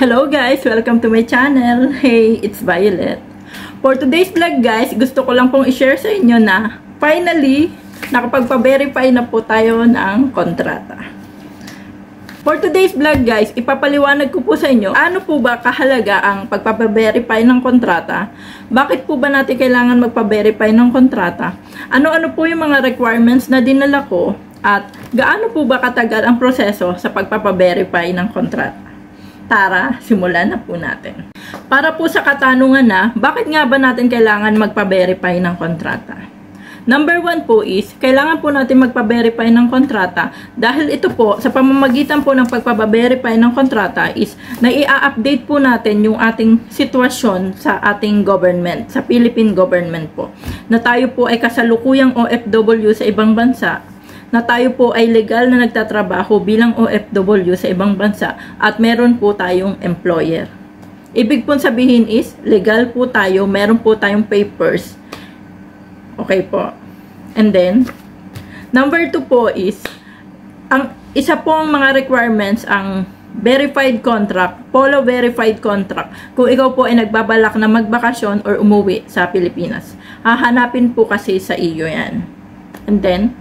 Hello guys! Welcome to my channel! Hey, it's Violet. For today's vlog guys, gusto ko lang pong i-share sa inyo na finally, nakapagpa-verify na po tayo ng kontrata. For today's vlog guys, ipapaliwanag ko po sa inyo ano po ba kahalaga ang pagpapa-verify ng kontrata, bakit po ba natin kailangan magpa-verify ng kontrata, ano-ano po yung mga requirements na dinala ko, at gaano po ba katagal ang proseso sa pagpapa-verify ng kontrata. Tara, simulan na po natin. Para po sa katanungan na, bakit nga ba natin kailangan magpa-verify ng kontrata? Number 1 po is, kailangan po natin magpa-verify ng kontrata dahil ito po, sa pamamagitan po ng pagpa-verify ng kontrata is, nai-update po natin yung ating sitwasyon sa ating government, sa Philippine government po. Na tayo po ay kasalukuyang OFW sa ibang bansa, na tayo po ay legal na nagtatrabaho bilang OFW sa ibang bansa at meron po tayong employer. Ibig po sabihin is, legal po tayo, meron po tayong papers. Okay po. And then, number 2 po is, ang isa pong mga requirements ang verified contract, polo verified contract. Kung ikaw po ay nagbabalak na magbakasyon or umuwi sa Pilipinas, hahanapin po kasi sa iyo yan. And then,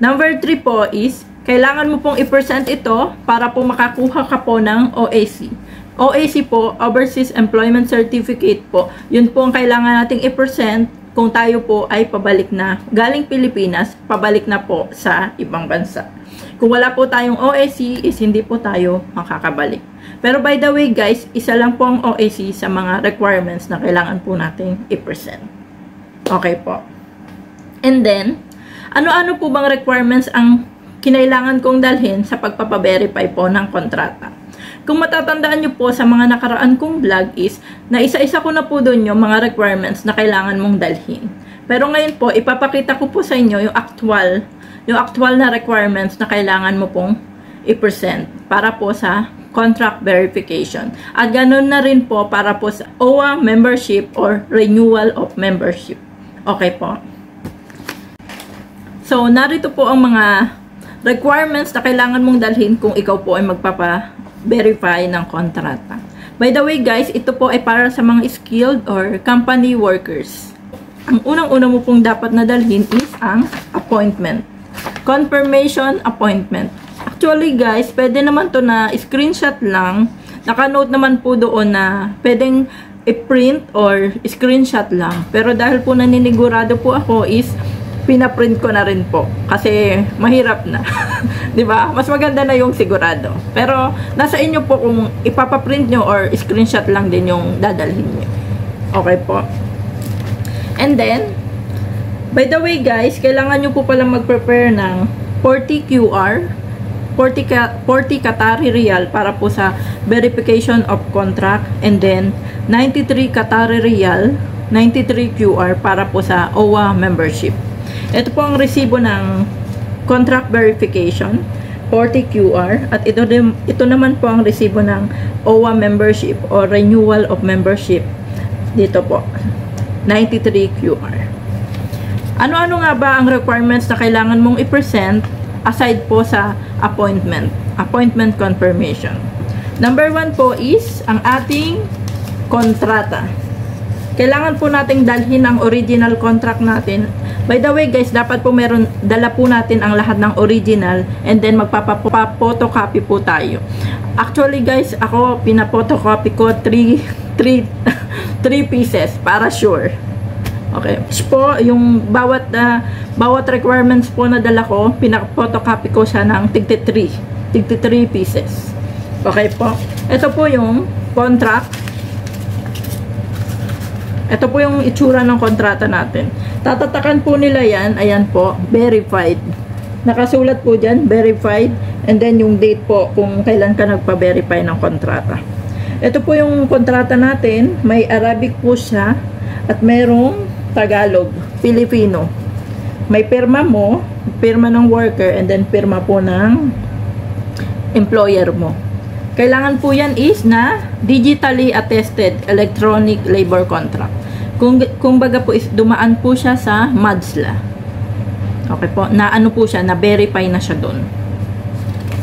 number 3 po is, kailangan mo pong i-present ito para po makakuha ka po ng OAC. OAC po, Overseas Employment Certificate po. Yun po ang kailangan nating i-present kung tayo po ay pabalik na, galing Pilipinas, pabalik na po sa ibang bansa. Kung wala po tayong OAC, is hindi po tayo makakabalik. Pero by the way guys, isa lang po ang OAC sa mga requirements na kailangan po nating i-present. Okay po. And then, ano-ano po bang requirements ang kinailangan kong dalhin sa pagpapa-verify po ng kontrata? Kung matatandaan nyo po sa mga nakaraan kong vlog is, na isa-isa ko na po doon yung mga requirements na kailangan mong dalhin. Pero ngayon po, ipapakita ko po sa inyo yung actual na requirements na kailangan mo pong i-present para po sa contract verification. At ganun na rin po para po sa OWA membership or renewal of membership. Okay po. So, narito po ang mga requirements na kailangan mong dalhin kung ikaw po ay magpapa-verify ng kontrata. By the way guys, ito po ay para sa mga skilled or company workers. Ang unang-una mo pong dapat na dalhin is ang appointment. Confirmation appointment. Actually guys, pwede naman to na screenshot lang. Naka-note naman po doon na pwedeng i-print or screenshot lang. Pero dahil po naninigurado po ako is pinaprint ko na rin po kasi mahirap na. 'Di ba? Mas maganda na yung sigurado. Pero nasa inyo po kung ipapaprint nyo or screenshot lang din yung dadalhin nyo. Okay po. And then, by the way guys, kailangan nyo po palang mag-prepare ng 40 QR, 40 Qatari Riyal para po sa verification of contract, and then 93 Qatari Riyal, 93 QR para po sa OWA membership. Ito po ang resibo ng contract verification, 40 QR, at ito naman po ang resibo ng OWA membership or renewal of membership. Dito po, 93 QR. Ano-ano nga ba ang requirements na kailangan mong i-present aside po sa appointment confirmation? Number 1 po is ang ating kontrata. Kailangan po nating dalhin ang original contract natin. By the way guys, dapat po dala po natin ang lahat ng original, and then magpapa-photocopy po tayo. Actually guys, ako pina-photocopy ko 3 pieces para sure. Okay. Po, yung bawat requirements po na dala ko, pina-photocopy ko siya ng tig 3 pieces. Okay po. Ito po yung contract. Ito po yung itsura ng kontrata natin. Tatatakan po nila yan. Ayan po, verified. Nakasulat po dyan, verified. And then yung date po kung kailan ka nagpa-verify ng kontrata. Ito po yung kontrata natin. May Arabic po siya. At merong Tagalog, Filipino. May pirma mo, pirma ng worker, and then pirma po ng employer mo. Kailangan po yan is na digitally attested electronic labor contract. Kung baga po is dumaan po siya sa MADSLA. Okay po, na ano po siya, na verify na siya doon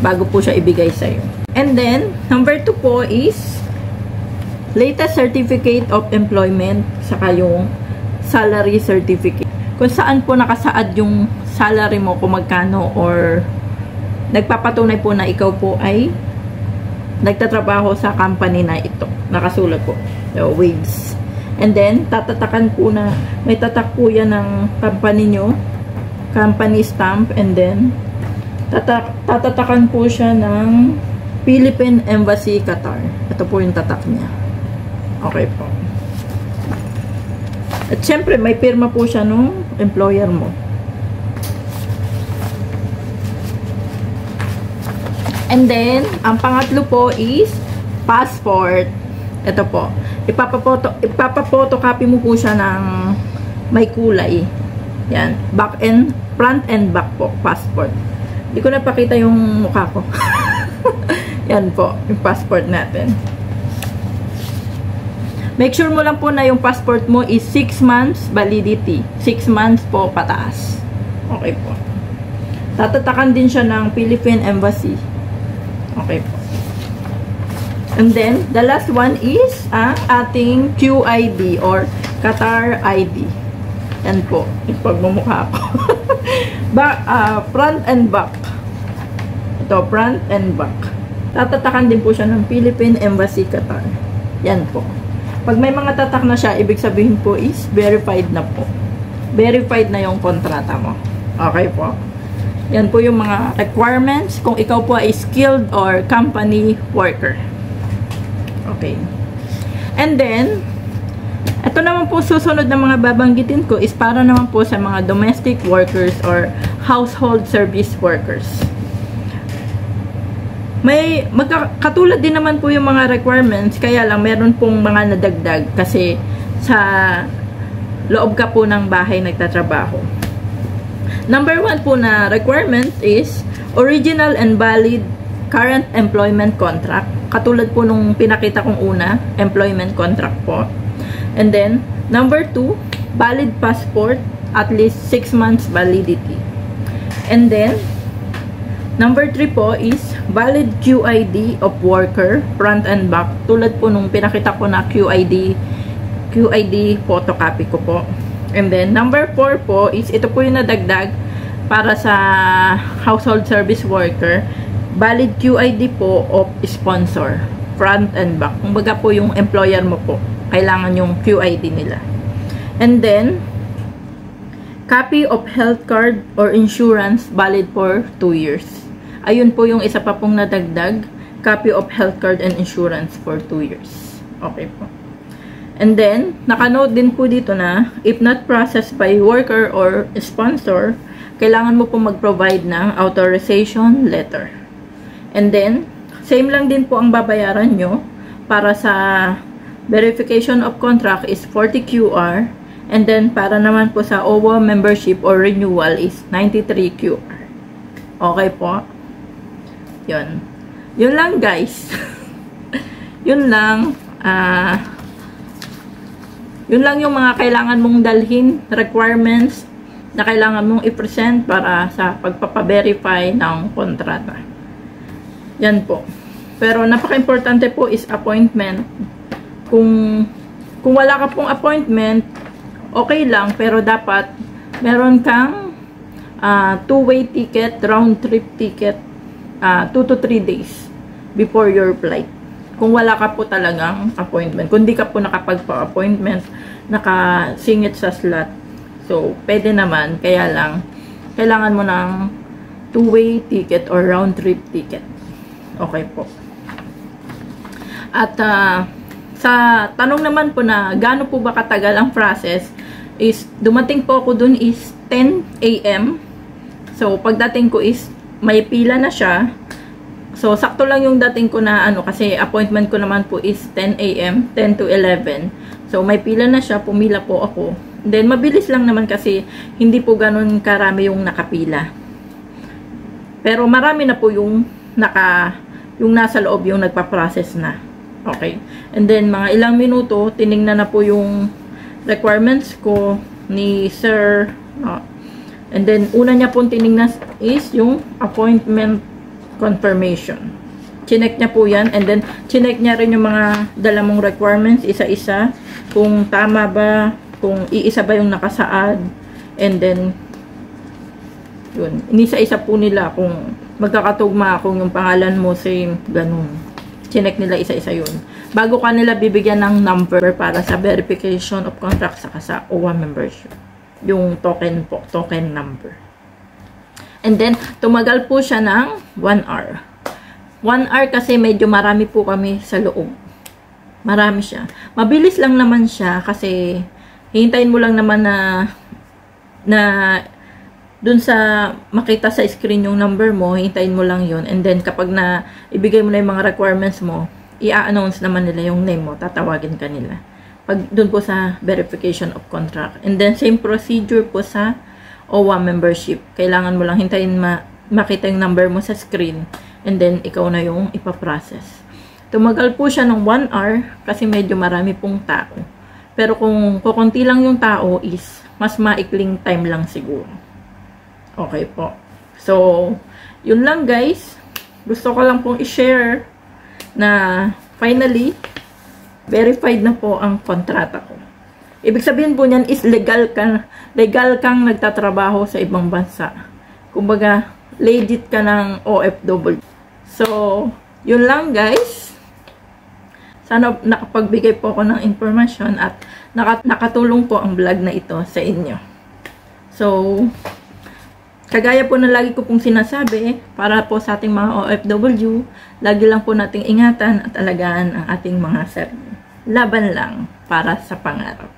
bago po siya ibigay sa'yo. And then, number 2 po is latest certificate of employment, saka yung salary certificate. Kung saan po nakasaad yung salary mo, kung magkano, or nagpapatunay po na ikaw po ay nagtatrabaho sa company na ito. Nakasulat po. So, wages. And then, tatatakan po na, may tatak po yan ng company nyo, company stamp, and then, tatatakan po siya ng Philippine Embassy, Qatar. Ito po yung tatak niya. Okay po. At syempre, may pirma po siya nung employer mo. And then, ang pangatlo po is passport. Ito po. Ipapapotocopy mo po siya ng may kulay. Yan. Front and back po. Passport. Hindi ko napakita yung mukha ko. Yan po. Yung passport natin. Make sure mo lang po na yung passport mo is 6 months validity. 6 months po pataas. Okay po. Tatatakan din siya ng Philippine Embassy. Okay po. And then, the last one is ating QID or Qatar ID. Yan po. Ipagmumukha ko. Front and back. Ito, front and back. Tatatakan din po siya ng Philippine Embassy, Qatar. Yan po. Pag may mga tatak na siya, ibig sabihin po is verified na po. Verified na yung kontrata mo. Okay po. Yan po yung mga requirements kung ikaw po ay skilled or company worker. Okay. And then, ito naman po susunod na mga babanggitin ko is para naman po sa mga domestic workers or household service workers. May katulad din naman po yung mga requirements, kaya lang meron pong mga nadagdag kasi sa loob ka po ng bahay nagtatrabaho. Number 1 po na requirement is original and valid current employment contract. Katulad po nung pinakita kong una, employment contract po. And then, number 2, valid passport, at least 6 months validity. And then, number 3 po is valid QID of worker, front and back. Tulad po nung pinakita ko na QID photocopy ko po. And then, number 4 po is, ito po yung nadagdag para sa household service worker. Valid QID po of sponsor, front and back. Kumbaga po yung employer mo po, kailangan yung QID nila. And then, copy of health card or insurance valid for 2 years. Ayun po yung isa pa pong nadagdag, copy of health card and insurance for 2 years. Okay po. And then, nakanote din po dito na, if not processed by worker or sponsor, kailangan mo po mag-provide ng authorization letter. And then, same lang din po ang babayaran nyo para sa verification of contract is 40 QR. And then, para naman po sa OWA membership or renewal is 93 QR. Okay po. Yun. Yun lang, guys. Yun lang. Yun lang yung mga kailangan mong dalhin, requirements na kailangan mong i-present para sa pagpapaverify ng kontrata. Yan po. Pero napaka-importante po is appointment. Kung wala ka pong appointment, okay lang, pero dapat meron kang two-way ticket, round-trip ticket, 2 to 3 days before your flight. Kung wala ka po talagang appointment. Kung di ka po nakapagpa-appointment, nakasingit sa slot. So, pwede naman. Kaya lang, kailangan mo ng two-way ticket or round-trip ticket. Okay po. At sa tanong naman po na gaano po ba katagal ang process, is dumating po ako dun is 10 AM. So, pagdating ko is may pila na siya. So, sakto lang yung dating ko na kasi appointment ko naman po is 10 AM, 10 to 11. So, may pila na siya, pumila po ako. Then, mabilis lang naman kasi hindi po ganun karami yung nakapila. Pero marami na po yung nasa loob yung nagpa-process na. Okay. And then, mga ilang minuto, tiningnan na po yung requirements ko ni Sir. And then, una niya pong tiningnan is yung appointment confirmation. chinek niya po yan. And then, chinek niya rin yung mga dala mong requirements, isa-isa. Kung tama ba, kung iisa ba yung nakasaad. And then, yun. Inisa-isa po nila kung magkakatugma, kung yung pangalan mo same, ganun. Chinek nila isa-isa yun. Bago ka nila bibigyan ng number para sa verification of contract saka sa OWA membership. Yung token po, token number. And then, tumagal po siya ng 1 hour. 1 hour kasi medyo marami po kami sa loob. Marami siya. Mabilis lang naman siya kasi hintayin mo lang naman na dun sa makita sa screen yung number mo, hintayin mo lang yun. And then, kapag na ibigay mo na yung mga requirements mo, i-announce naman nila yung name mo, tatawagin ka nila. Pag dun po sa verification of contract. And then, same procedure po sa OWA membership. Kailangan mo lang hintayin makita yung number mo sa screen. And then, ikaw na yung ipaprocess. Tumagal po siya ng 1 hour kasi medyo marami pong tao. Pero kung kukunti lang yung tao is, mas maikling time lang siguro. Okay po. So, yun lang guys. Gusto ko lang pong i-share na finally, verified na po ang kontrata ko. Ibig sabihin po niyan is legal kang nagtatrabaho sa ibang bansa. Kumbaga, legit ka ng OFW. So, yun lang guys. Sana nakapagbigay po ako ng information at nakatulong po ang vlog na ito sa inyo. So, kagaya po na lagi ko pong sinasabi, para po sa ating mga OFW, lagi lang po nating ingatan at alagaan ang ating mga sarili. Laban lang para sa pangarap.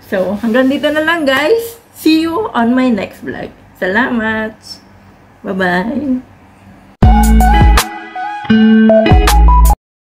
So, hanggang dito na lang guys. See you on my next vlog. Salamat! Bye-bye!